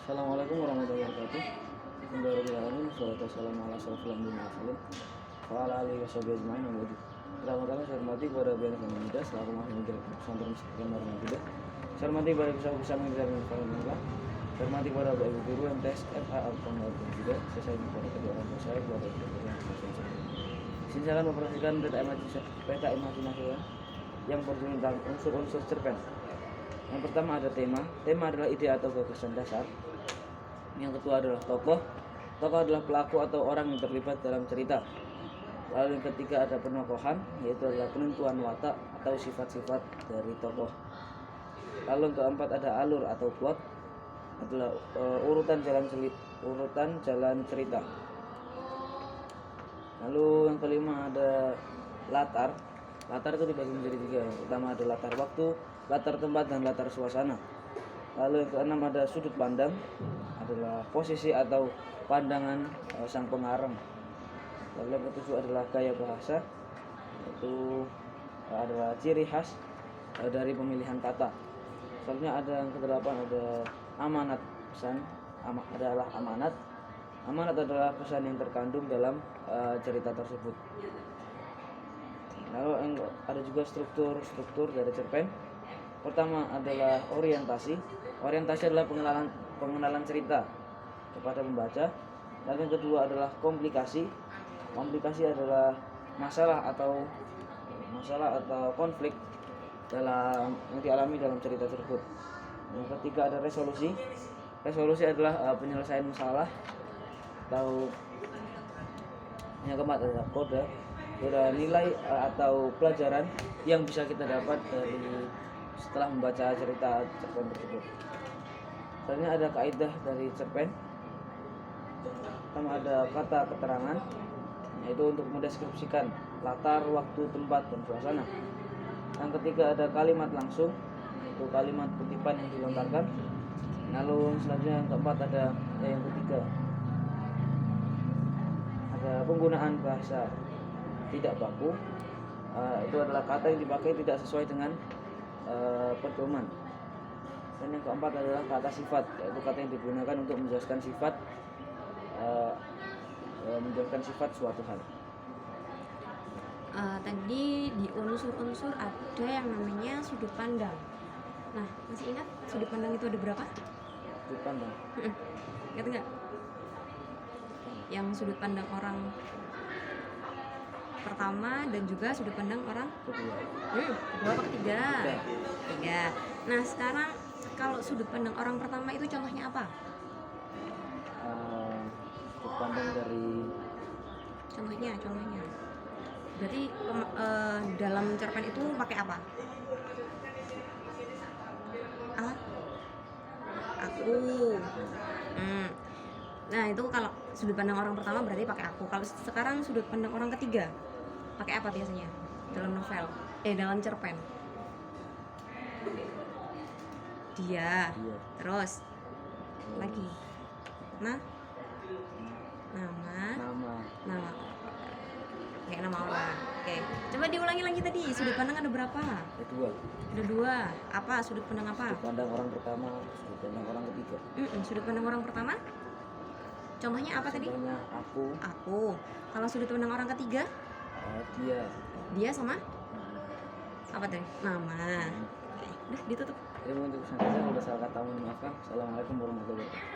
Assalamualaikum warahmatullahi wabarakatuh. Alhamdulillahirrahmanirrahim. Wassalatu wassalamu ala asyrofil anbiya'i wal mursalin wa ala alihi washabihi ajma'in. Pertama-tama saya hormati kepada Bian Muda selaku mahasiswa pesantren Pesantren Darul Huda. Saya hormati kepada bisa mengajar dan Alhamdulillah. Saya hormati kepada Bapak Ibu guru MTS FA Al-Qamar dan juga saya kepada kedua orang tua saya, kepada kedua yang saya. Silakan memperhatikan peta imajinasi yang berjudul tentang unsur-unsur cerpen. Yang pertama ada tema. Tema adalah ide atau gagasan dasar. Yang kedua adalah tokoh. Tokoh adalah pelaku atau orang yang terlibat dalam cerita. Lalu yang ketiga ada penokohan, yaitu adalah penentuan watak atau sifat-sifat dari tokoh. Lalu yang keempat ada alur atau plot, adalah urutan jalan cerita. Lalu yang kelima ada latar. Latar itu dibagi menjadi tiga. Yang pertama ada latar waktu, latar tempat, dan latar suasana. Lalu yang keenam ada sudut pandang, adalah posisi atau pandangan sang pengarang. Lalu yang ketujuh adalah gaya bahasa, itu adalah ciri khas dari pemilihan kata. Selanjutnya ada yang kedelapan ada amanat pesan, adalah amanat. Amanat adalah pesan yang terkandung dalam cerita tersebut. Lalu ada juga struktur dari cerpen. Pertama adalah orientasi. Orientasi adalah pengenalan cerita kepada pembaca. Lalu yang kedua adalah komplikasi. Komplikasi adalah masalah atau konflik yang dialami dalam cerita tersebut. Yang ketiga ada resolusi. Resolusi adalah penyelesaian masalah. Atau yang keempat adalah kode. Ada nilai atau pelajaran yang bisa kita dapat dari setelah membaca cerita cerpen tersebut. Selanjutnya ada kaidah dari cerpen. Pertama ada kata keterangan, yaitu untuk mendeskripsikan latar, waktu, tempat, dan suasana. Yang ketiga ada kalimat langsung, yaitu kalimat kutipan yang dilontarkan. Lalu selanjutnya yang keempat ada yang ketiga ada penggunaan bahasa tidak baku, itu adalah kata yang dipakai tidak sesuai dengan pedoman. Dan yang keempat adalah kata sifat, yaitu kata yang digunakan untuk menjelaskan sifat suatu hal. Tadi di unsur-unsur ada yang namanya sudut pandang. Nah, masih ingat sudut pandang itu ada berapa? Sudut pandang. Ingat nggak? Yang sudut pandang orang pertama dan juga sudut pandang orang kedua apa ketiga? Tiga. Nah sekarang kalau sudut pandang orang pertama itu contohnya apa? Sudut pandang dari contohnya. Berarti dalam cerpen itu pakai apa? Aku. Nah itu kalau sudut pandang orang pertama berarti pakai aku. Kalau sekarang sudut pandang orang ketiga pakai apa biasanya dalam novel? Dalam cerpen? Dia. Terus lagi. Nama. Kayak nama orang. Oke. Coba diulangi lagi tadi. Sudut pandang ada berapa? Ada dua. Apa sudut pandang apa? Sudut pandang orang pertama, sudut pandang orang ketiga. Sudut pandang orang pertama? Contohnya apa tadi? Contohnya aku. Kalau sudut pandang orang ketiga? Dia sama? Apa tadi? Nama. Oke. Udah ditutup. Terima kasih untuk salah kata mohon maaf. Assalamualaikum warahmatullahi wabarakatuh.